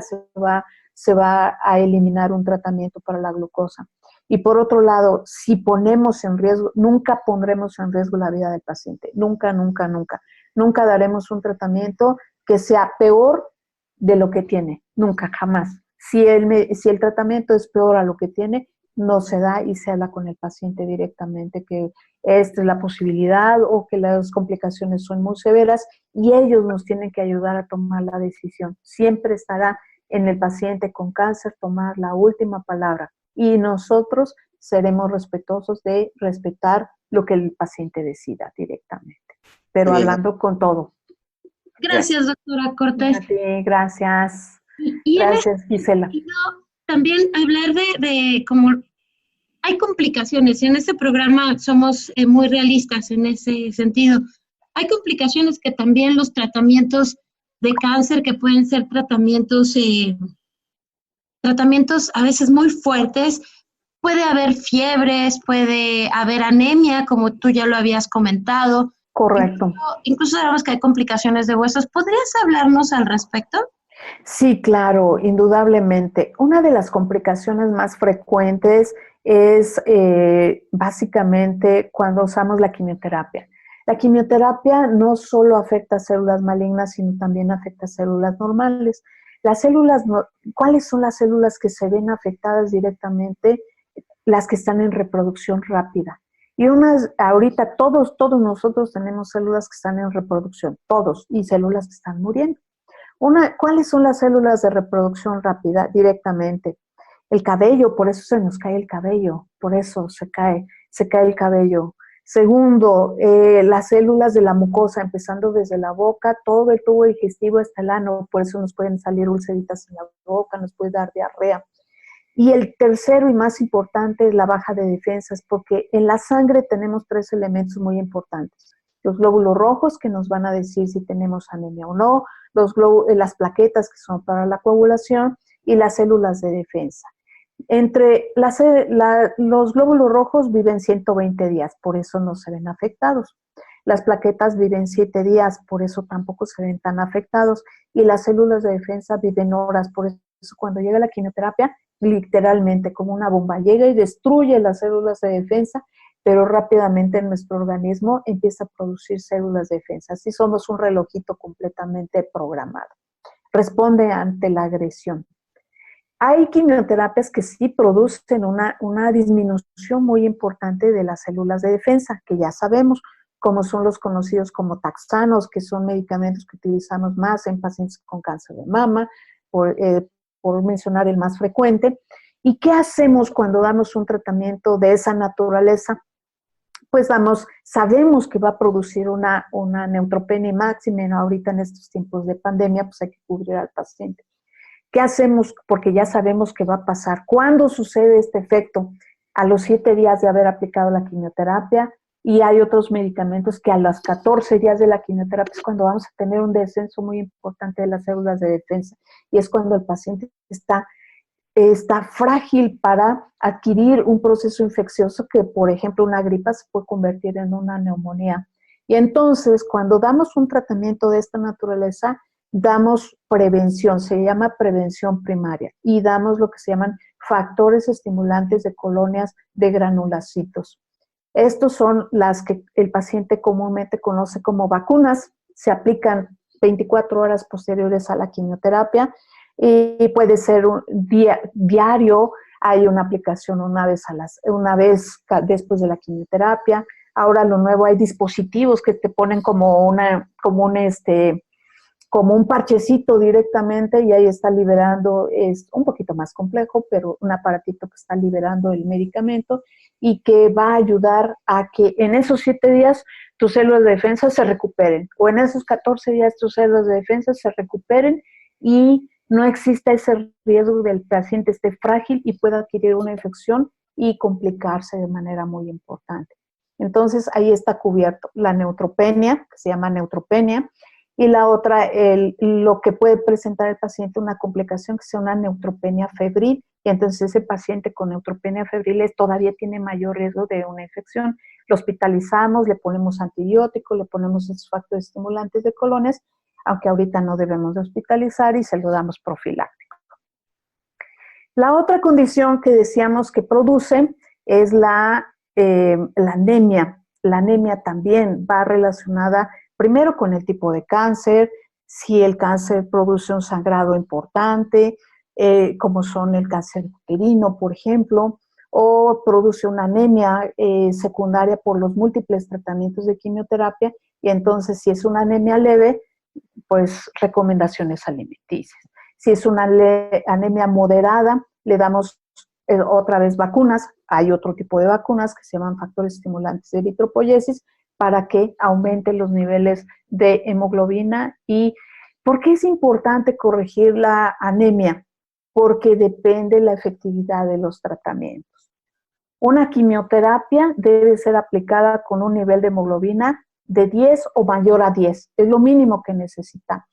se va a eliminar un tratamiento para la glucosa. Y por otro lado, si ponemos en riesgo, nunca pondremos en riesgo la vida del paciente. Nunca, nunca, nunca. Nunca daremos un tratamiento que sea peor de lo que tiene. Nunca, jamás. Si el tratamiento es peor a lo que tiene, no se da y se habla con el paciente directamente que esta es la posibilidad o que las complicaciones son muy severas y ellos nos tienen que ayudar a tomar la decisión. Siempre estará en el paciente con cáncer tomar la última palabra y nosotros seremos respetuosos de respetar lo que el paciente decida directamente, pero hablando con todo. Gracias, doctora Cortés. A ti, gracias. Gracias, Gisela. También hablar de cómo hay complicaciones. En este programa somos muy realistas en ese sentido. Hay complicaciones que también los tratamientos de cáncer, que pueden ser tratamientos a veces muy fuertes, puede haber fiebres, puede haber anemia, como tú ya lo habías comentado. Correcto. Incluso sabemos que hay complicaciones de huesos. ¿Podrías hablarnos al respecto? Sí, claro, indudablemente. Una de las complicaciones más frecuentes es básicamente cuando usamos la quimioterapia. La quimioterapia no solo afecta a células malignas, sino también afecta a células normales. ¿Cuáles son las células que se ven afectadas directamente? Las que están en reproducción rápida. Y ahorita todos nosotros tenemos células que están en reproducción, todos, y células que están muriendo. ¿Cuáles son las células de reproducción rápida? Directamente. El cabello, por eso se nos cae el cabello, por eso se cae el cabello. Segundo, las células de la mucosa, empezando desde la boca, todo el tubo digestivo hasta el ano, por eso nos pueden salir ulceritas en la boca, nos puede dar diarrea. Y el tercero y más importante es la baja de defensas, porque en la sangre tenemos 3 elementos muy importantes. Los glóbulos rojos, que nos van a decir si tenemos anemia o no, las plaquetas, que son para la coagulación, y las células de defensa. Los glóbulos rojos viven 120 días, por eso no se ven afectados. Las plaquetas viven 7 días, por eso tampoco se ven tan afectados. Y las células de defensa viven horas, por eso cuando llega la quimioterapia, literalmente como una bomba, llega y destruye las células de defensa, pero rápidamente nuestro organismo empieza a producir células de defensa. Así somos un relojito completamente programado. Responde ante la agresión. Hay quimioterapias que sí producen una disminución muy importante de las células de defensa, que ya sabemos, como son los conocidos como taxanos, que son medicamentos que utilizamos más en pacientes con cáncer de mama, por mencionar el más frecuente. ¿Y qué hacemos cuando damos un tratamiento de esa naturaleza? Pues sabemos que va a producir una neutropenia máxima, ahorita en estos tiempos de pandemia, pues hay que cubrir al paciente. ¿Qué hacemos? Porque ya sabemos que va a pasar. ¿Cuándo sucede este efecto? A los 7 días de haber aplicado la quimioterapia, y hay otros medicamentos que a los 14 días de la quimioterapia es cuando vamos a tener un descenso muy importante de las células de defensa, y es cuando el paciente está frágil para adquirir un proceso infeccioso que, por ejemplo, una gripa se puede convertir en una neumonía. Y entonces, cuando damos un tratamiento de esta naturaleza, damos prevención, se llama prevención primaria, y damos lo que se llaman factores estimulantes de colonias de granulocitos. Estos son las que el paciente comúnmente conoce como vacunas, se aplican 24 horas posteriores a la quimioterapia, y puede ser un diario. Hay una aplicación una vez después de la quimioterapia. Ahora lo nuevo, hay dispositivos que te ponen como un parchecito directamente, y ahí está liberando, es un poquito más complejo, pero un aparatito que está liberando el medicamento y que va a ayudar a que en esos 7 días tus células de defensa se recuperen, o en esos 14 días tus células de defensa se recuperen y no exista ese riesgo del paciente esté frágil y pueda adquirir una infección y complicarse de manera muy importante. Entonces, ahí está cubierto la neutropenia, que se llama neutropenia, y la otra, lo que puede presentar el paciente, una complicación que sea una neutropenia febril, y entonces ese paciente con neutropenia febril todavía tiene mayor riesgo de una infección. Lo hospitalizamos, le ponemos antibiótico, le ponemos esos factores estimulantes de colonias, aunque ahorita no debemos de hospitalizar, y se lo damos profiláctico. La otra condición que decíamos que produce es la anemia. La anemia también va relacionada primero con el tipo de cáncer, si el cáncer produce un sangrado importante, como son el cáncer uterino, por ejemplo, o produce una anemia secundaria por los múltiples tratamientos de quimioterapia, y entonces si es una anemia leve, pues recomendaciones alimenticias. Si es una anemia moderada, le damos otra vez vacunas. Hay otro tipo de vacunas que se llaman factores estimulantes de eritropoyesis para que aumente los niveles de hemoglobina. ¿Y por qué es importante corregir la anemia? Porque depende la efectividad de los tratamientos. Una quimioterapia debe ser aplicada con un nivel de hemoglobina de 10 o mayor a 10. Es lo mínimo que necesitamos.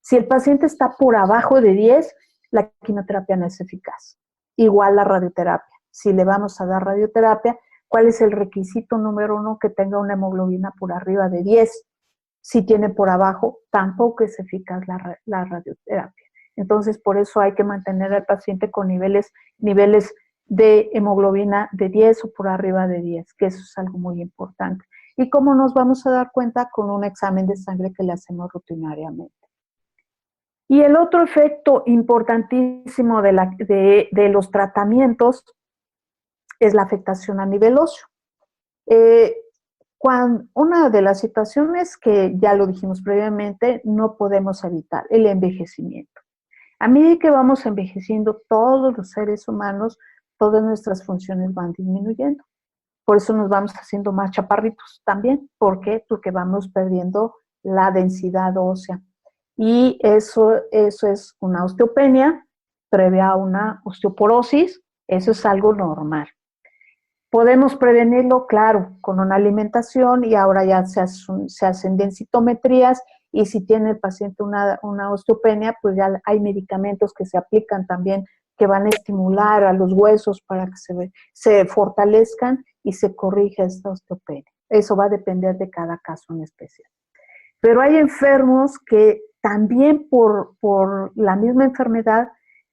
Si el paciente está por abajo de 10, la quimioterapia no es eficaz. Igual la radioterapia. Si le vamos a dar radioterapia, ¿cuál es el requisito número 1? Que tenga una hemoglobina por arriba de 10. Si tiene por abajo, tampoco es eficaz la radioterapia. Entonces, por eso hay que mantener al paciente con niveles de hemoglobina de 10 o por arriba de 10, que eso es algo muy importante. ¿Y cómo nos vamos a dar cuenta? Con un examen de sangre que le hacemos rutinariamente. Y el otro efecto importantísimo de los tratamientos es la afectación a nivel óseo. Una de las situaciones que ya lo dijimos previamente, no podemos evitar el envejecimiento. A medida que vamos envejeciendo, todos los seres humanos, todas nuestras funciones van disminuyendo. Por eso nos vamos haciendo más chaparritos también. ¿Por qué? Porque vamos perdiendo la densidad ósea. Y eso es una osteopenia previa a una osteoporosis. Eso es algo normal. ¿Podemos prevenirlo? Claro, con una alimentación, y ahora ya se hacen densitometrías, y si tiene el paciente una osteopenia, pues ya hay medicamentos que se aplican también que van a estimular a los huesos para que se fortalezcan y se corrija esta osteopenia. Eso va a depender de cada caso en especial. Pero hay enfermos que también por la misma enfermedad,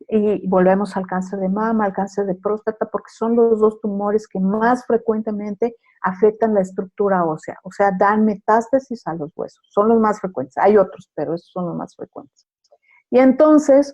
y volvemos al cáncer de mama, al cáncer de próstata, porque son los dos tumores que más frecuentemente afectan la estructura ósea, o sea, dan metástasis a los huesos. Son los más frecuentes. Hay otros, pero esos son los más frecuentes. Y entonces,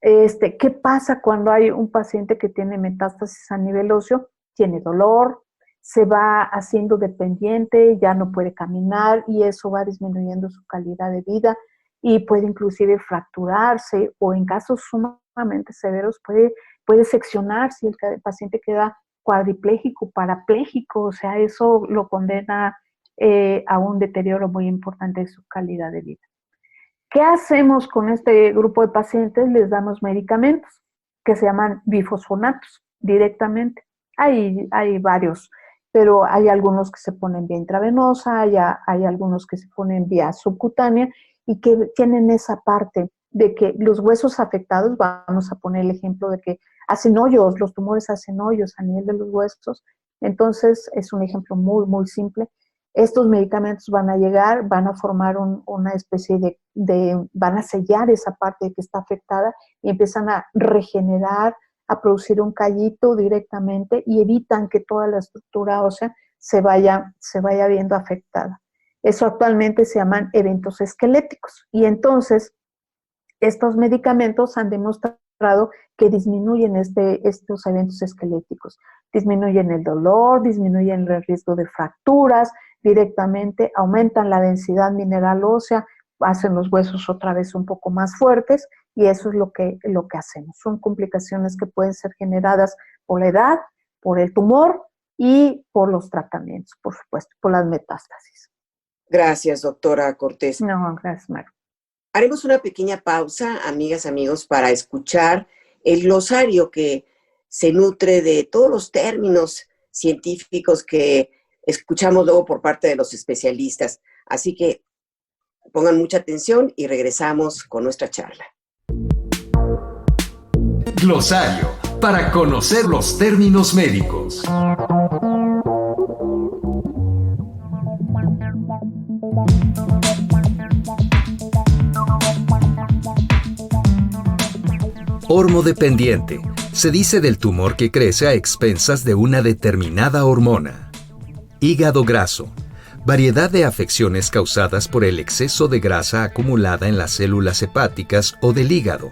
¿qué pasa cuando hay un paciente que tiene metástasis a nivel óseo? Tiene dolor, se va haciendo dependiente, ya no puede caminar, y eso va disminuyendo su calidad de vida, y puede inclusive fracturarse, o en casos sumamente severos puede seccionarse, y el paciente queda cuadripléjico, parapléjico, o sea, eso lo condena a un deterioro muy importante de su calidad de vida. ¿Qué hacemos con este grupo de pacientes? Les damos medicamentos que se llaman bifosfonatos directamente. Hay varios, pero hay algunos que se ponen vía intravenosa, hay algunos que se ponen vía subcutánea, y que tienen esa parte de que los huesos afectados, vamos a poner el ejemplo de que hacen hoyos, los tumores hacen hoyos a nivel de los huesos. Entonces, es un ejemplo muy, muy simple. Estos medicamentos van a llegar, van a formar una especie van a sellar esa parte que está afectada, y empiezan a regenerar, a producir un callito directamente, y evitan que toda la estructura ósea se vaya viendo afectada. Eso actualmente se llaman eventos esqueléticos. Y entonces, estos medicamentos han demostrado que disminuyen estos eventos esqueléticos. Disminuyen el dolor, disminuyen el riesgo de fracturas directamente, aumentan la densidad mineral ósea, hacen los huesos otra vez un poco más fuertes, y eso es lo que hacemos. Son complicaciones que pueden ser generadas por la edad, por el tumor y por los tratamientos, por supuesto, por las metástasis. Gracias, doctora Cortés. No, gracias, Maru. Haremos una pequeña pausa, amigas, amigos, para escuchar el glosario que se nutre de todos los términos científicos que escuchamos luego por parte de los especialistas. Así que pongan mucha atención y regresamos con nuestra charla. Glosario, para conocer los términos médicos. Hormodependiente. Se dice del tumor que crece a expensas de una determinada hormona. Hígado graso. Variedad de afecciones causadas por el exceso de grasa acumulada en las células hepáticas o del hígado.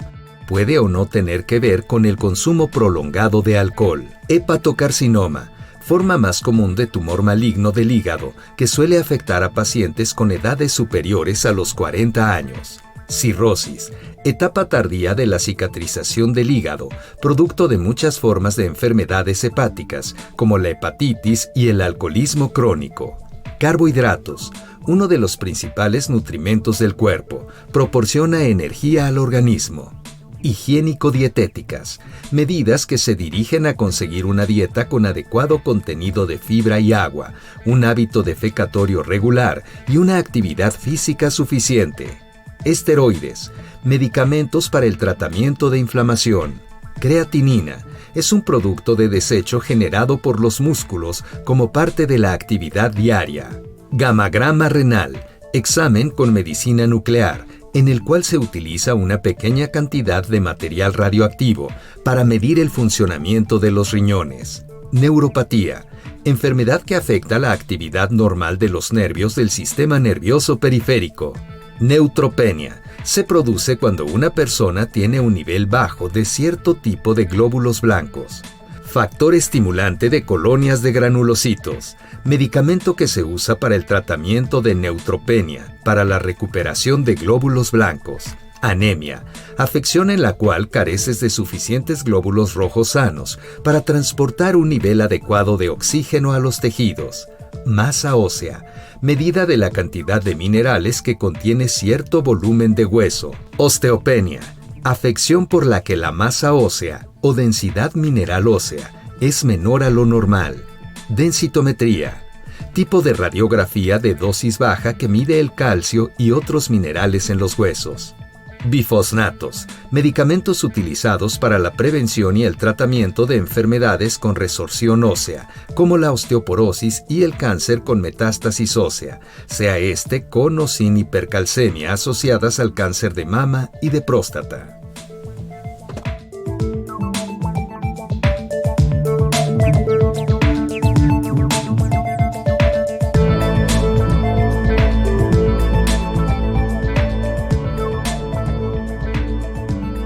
Puede o no tener que ver con el consumo prolongado de alcohol. Hepatocarcinoma. Forma más común de tumor maligno del hígado que suele afectar a pacientes con edades superiores a los 40 años. Cirrosis, etapa tardía de la cicatrización del hígado, producto de muchas formas de enfermedades hepáticas, como la hepatitis y el alcoholismo crónico. Carbohidratos, uno de los principales nutrimentos del cuerpo, proporciona energía al organismo. Higiénico-dietéticas, medidas que se dirigen a conseguir una dieta con adecuado contenido de fibra y agua, un hábito defecatorio regular y una actividad física suficiente. Esteroides, medicamentos para el tratamiento de inflamación. Creatinina, es un producto de desecho generado por los músculos como parte de la actividad diaria. Gamagrama renal, examen con medicina nuclear, en el cual se utiliza una pequeña cantidad de material radioactivo para medir el funcionamiento de los riñones. Neuropatía, enfermedad que afecta la actividad normal de los nervios del sistema nervioso periférico. Neutropenia, se produce cuando una persona tiene un nivel bajo de cierto tipo de glóbulos blancos. Factor estimulante de colonias de granulocitos, medicamento que se usa para el tratamiento de neutropenia, para la recuperación de glóbulos blancos. Anemia, afección en la cual careces de suficientes glóbulos rojos sanos para transportar un nivel adecuado de oxígeno a los tejidos. Masa ósea, medida de la cantidad de minerales que contiene cierto volumen de hueso. Osteopenia, afección por la que la masa ósea o densidad mineral ósea es menor a lo normal. Densitometría, tipo de radiografía de dosis baja que mide el calcio y otros minerales en los huesos. Bifosnatos, medicamentos utilizados para la prevención y el tratamiento de enfermedades con resorción ósea, como la osteoporosis y el cáncer con metástasis ósea, sea este con o sin hipercalcemia asociadas al cáncer de mama y de próstata.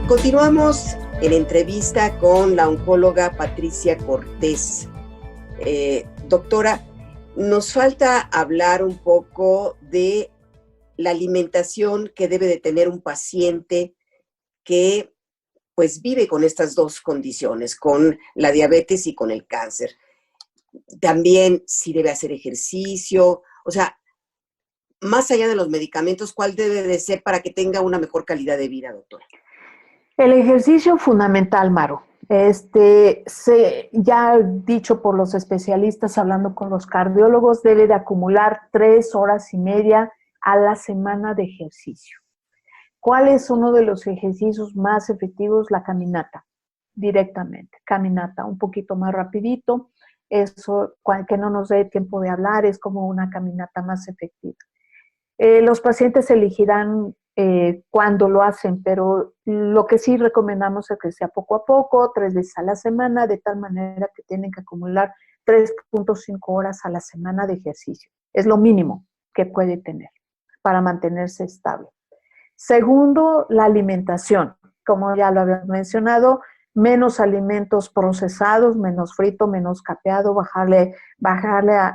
Continuamos en entrevista con la oncóloga Patricia Cortés. Doctora, nos falta hablar un poco de la alimentación que debe de tener un paciente que pues vive con estas dos condiciones, con la diabetes y con el cáncer. También si debe hacer ejercicio, o sea, más allá de los medicamentos, ¿cuál debe de ser para que tenga una mejor calidad de vida, doctora? El ejercicio fundamental, Maru. Ya dicho por los especialistas, hablando con los cardiólogos, debe de acumular 3 horas y media a la semana de ejercicio. ¿Cuál es uno de los ejercicios más efectivos? La caminata, directamente. Caminata, un poquito más rapidito. Eso, que no nos dé tiempo de hablar, es como una caminata más efectiva. Los pacientes elegirán cuando lo hacen, pero lo que sí recomendamos es que sea poco a poco, 3 veces a la semana, de tal manera que tienen que acumular 3.5 horas a la semana de ejercicio. Es lo mínimo que puede tener para mantenerse estable. Segundo, la alimentación. Como ya lo habíamos mencionado, menos alimentos procesados, menos frito, menos capeado, bajarle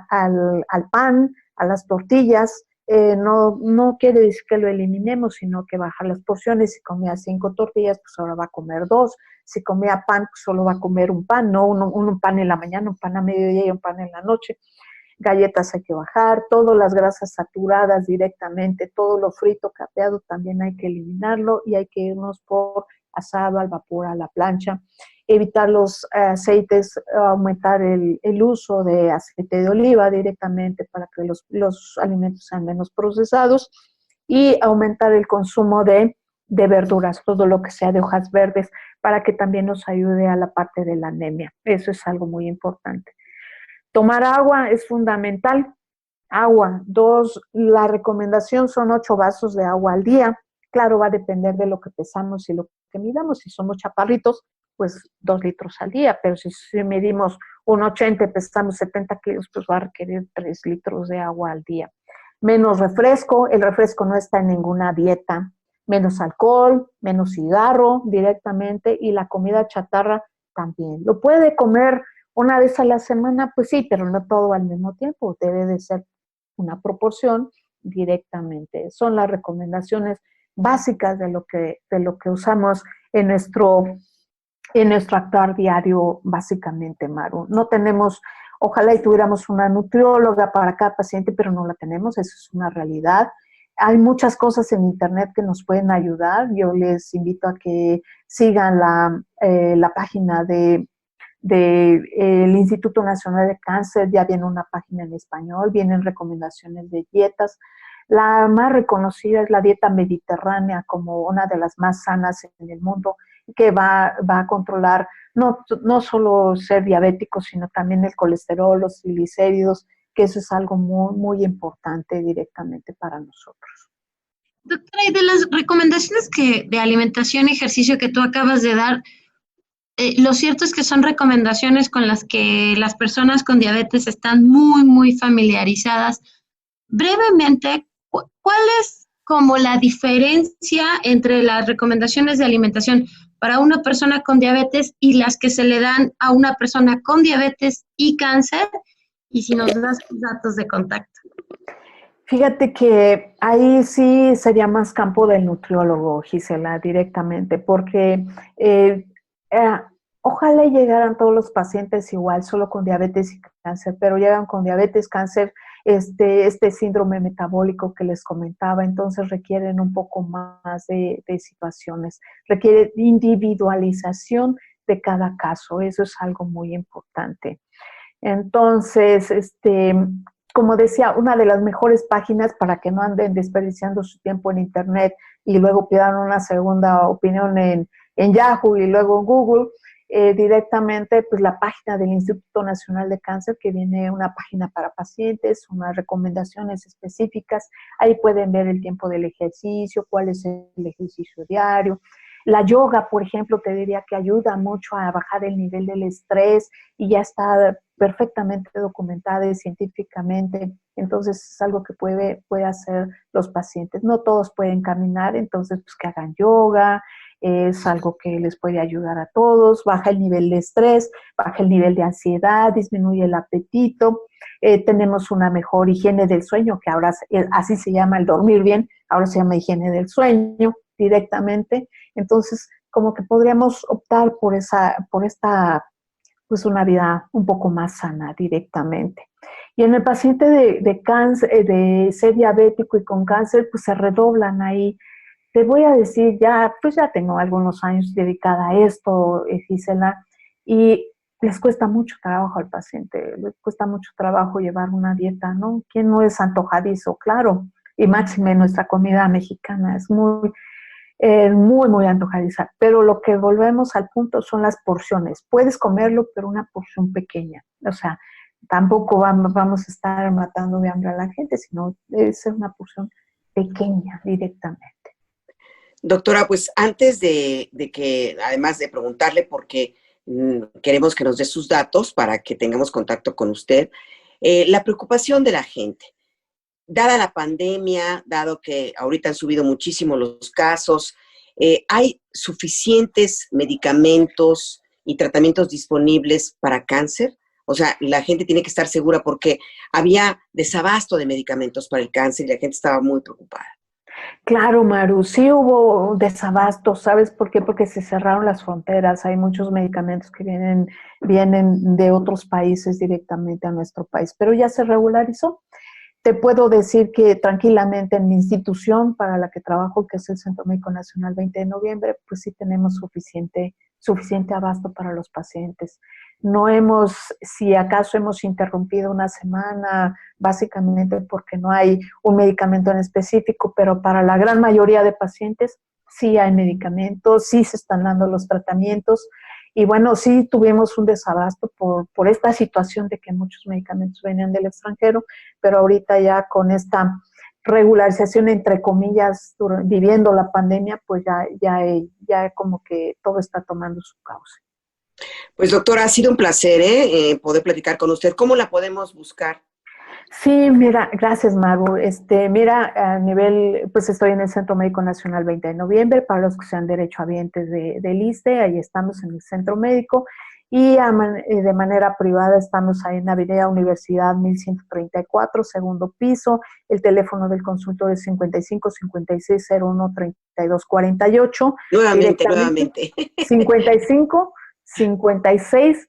al pan, a las tortillas. No quiere decir que lo eliminemos, sino que bajar las porciones. Si comía 5 tortillas, pues ahora va a comer 2. Si comía pan, pues solo va a comer un pan, no un pan en la mañana, un pan a mediodía y un pan en la noche. Galletas hay que bajar, todas las grasas saturadas directamente, todo lo frito, capeado también hay que eliminarlo y hay que irnos por asado, al vapor, a la plancha. Evitar los aceites, aumentar el uso de aceite de oliva directamente para que los alimentos sean menos procesados y aumentar el consumo de verduras, todo lo que sea de hojas verdes, para que también nos ayude a la parte de la anemia. Eso es algo muy importante. Tomar agua es fundamental. Agua. 2, la recomendación son 8 vasos de agua al día. Claro, va a depender de lo que pesamos y lo que midamos. Si somos chaparritos, pues 2 litros al día. Pero si medimos 1,80 y pesamos 70 kilos, pues va a requerir 3 litros de agua al día. Menos refresco. El refresco no está en ninguna dieta. Menos alcohol, menos cigarro directamente. Y la comida chatarra también. Lo puede comer una vez a la semana, pues sí, pero no todo al mismo tiempo. Debe de ser una proporción directamente. Son las recomendaciones básicas de lo que usamos en nuestro actuar diario, básicamente, Maru. No tenemos, ojalá y tuviéramos una nutrióloga para cada paciente, pero no la tenemos, eso es una realidad. Hay muchas cosas en internet que nos pueden ayudar. Yo les invito a que sigan la página del Instituto Nacional de Cáncer. Ya viene una página en español, vienen recomendaciones de dietas. La más reconocida es la dieta mediterránea como una de las más sanas en el mundo, que va a controlar no solo ser diabético, sino también el colesterol, los triglicéridos, que eso es algo muy, muy importante directamente para nosotros. Doctora, y de las recomendaciones de alimentación y ejercicio que tú acabas de dar, lo cierto es que son recomendaciones con las que las personas con diabetes están muy, muy familiarizadas. Brevemente, ¿cuál es como la diferencia entre las recomendaciones de alimentación para una persona con diabetes y las que se le dan a una persona con diabetes y cáncer? Y si nos das datos de contacto. Fíjate que ahí sí sería más campo del nutriólogo, Gisela, directamente, porque ojalá llegaran todos los pacientes igual, solo con diabetes y cáncer, pero llegan con diabetes, cáncer, este síndrome metabólico que les comentaba, entonces requieren un poco más de situaciones, requiere individualización de cada caso, eso es algo muy importante. Entonces, como decía, una de las mejores páginas para que no anden desperdiciando su tiempo en internet y luego pidan una segunda opinión en Yahoo y luego en Google, directamente pues la página del Instituto Nacional de Cáncer, que viene una página para pacientes, unas recomendaciones específicas. Ahí pueden ver el tiempo del ejercicio, cuál es el ejercicio diario. La yoga, por ejemplo, te diría que ayuda mucho a bajar el nivel del estrés y ya está perfectamente documentada científicamente. Entonces es algo que puede hacer los pacientes. No todos pueden caminar, entonces pues que hagan yoga. Es algo que les puede ayudar a todos. Baja el nivel de estrés, baja el nivel de ansiedad, disminuye el apetito. Tenemos una mejor higiene del sueño, que ahora así se llama el dormir bien, ahora se llama higiene del sueño directamente. Entonces, como que podríamos optar por esta, pues una vida un poco más sana directamente. Y en el paciente de cáncer, de ser diabético y con cáncer, pues se redoblan ahí. Te voy a decir, ya tengo algunos años dedicada a esto, Gisela, y les cuesta mucho trabajo al paciente, les cuesta mucho trabajo llevar una dieta, ¿no? ¿Quién no es antojadizo? Claro, y máxime nuestra comida mexicana es muy, muy antojadiza, pero lo que volvemos al punto son las porciones. Puedes comerlo, pero una porción pequeña, o sea, tampoco vamos a estar matando de hambre a la gente, sino debe ser una porción pequeña directamente. Doctora, pues antes de que, además de preguntarle, porque queremos que nos dé sus datos para que tengamos contacto con usted, la preocupación de la gente. dada la pandemia, dado que ahorita han subido muchísimo los casos, ¿hay suficientes medicamentos y tratamientos disponibles para cáncer? O sea, la gente tiene que estar segura porque había desabasto de medicamentos para el cáncer y la gente estaba muy preocupada. Claro, Maru, sí hubo desabasto, ¿sabes por qué? Porque se cerraron las fronteras, hay muchos medicamentos que vienen de otros países directamente a nuestro país, pero ya se regularizó. Te puedo decir que tranquilamente en mi institución para la que trabajo, que es el Centro Médico Nacional 20 de noviembre, pues sí tenemos suficiente abasto para los pacientes. No si acaso hemos interrumpido una semana, básicamente porque no hay un medicamento en específico, pero para la gran mayoría de pacientes sí hay medicamentos, sí se están dando los tratamientos. Y bueno, sí tuvimos un desabasto por esta situación de que muchos medicamentos venían del extranjero, pero ahorita ya con esta regularización, entre comillas, viviendo la pandemia, pues ya como que todo está tomando su cauce. Pues doctora, ha sido un placer poder platicar con usted. ¿Cómo la podemos buscar? Sí, mira, gracias, Maru. Mira, a nivel, pues estoy en el Centro Médico Nacional 20 de noviembre, para los que sean derechohabientes del ISSSTE, ahí estamos en el Centro Médico, y de manera privada estamos ahí en Avenida Universidad 1134, segundo piso. El teléfono del consultorio es 55 56 01 32 48. Nuevamente. 55 56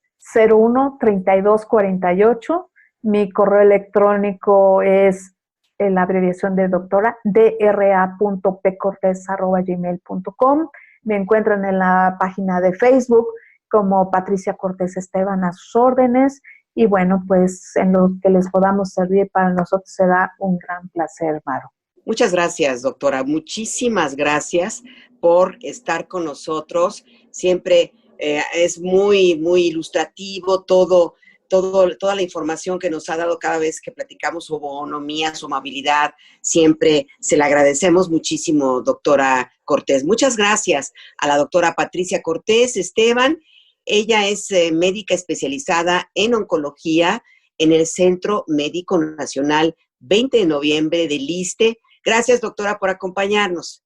01 32 48. Mi correo electrónico es la abreviación de doctora, dra.pcortez@gmail.com. Me encuentran en la página de Facebook como Patricia Cortés Esteban, a sus órdenes. Y bueno, pues en lo que les podamos servir para nosotros será un gran placer, Maru. Muchas gracias, doctora. Muchísimas gracias por estar con nosotros. Siempre es muy, muy ilustrativo toda la información que nos ha dado cada vez que platicamos, su bonomía, su amabilidad. Siempre se le agradecemos muchísimo, doctora Cortés. Muchas gracias a la doctora Patricia Cortés Esteban. Ella es médica especializada en oncología en el Centro Médico Nacional 20 de noviembre del ISSSTE. Gracias, doctora, por acompañarnos.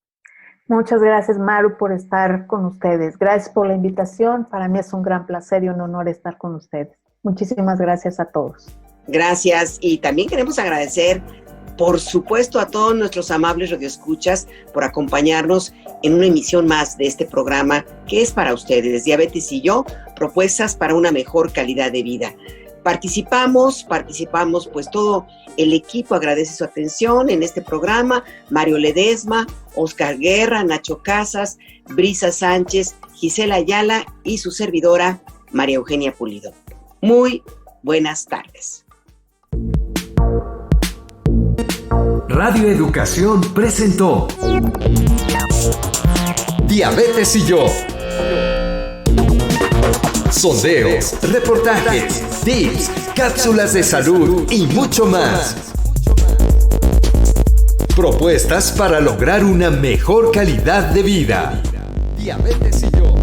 Muchas gracias, Maru, por estar con ustedes. Gracias por la invitación. Para mí es un gran placer y un honor estar con ustedes. Muchísimas gracias a todos. Gracias. Y también queremos agradecer, por supuesto, a todos nuestros amables radioescuchas por acompañarnos en una emisión más de este programa que es para ustedes, Diabetes y yo, propuestas para una mejor calidad de vida. Participamos, pues todo el equipo agradece su atención en este programa. Mario Ledesma, Oscar Guerra, Nacho Casas, Brisa Sánchez, Gisela Ayala y su servidora, María Eugenia Pulido. Muy buenas tardes. Radio Educación presentó Diabetes y yo. Sondeos, reportajes, tips, cápsulas de salud y mucho más. Propuestas para lograr una mejor calidad de vida. Diabetes y yo.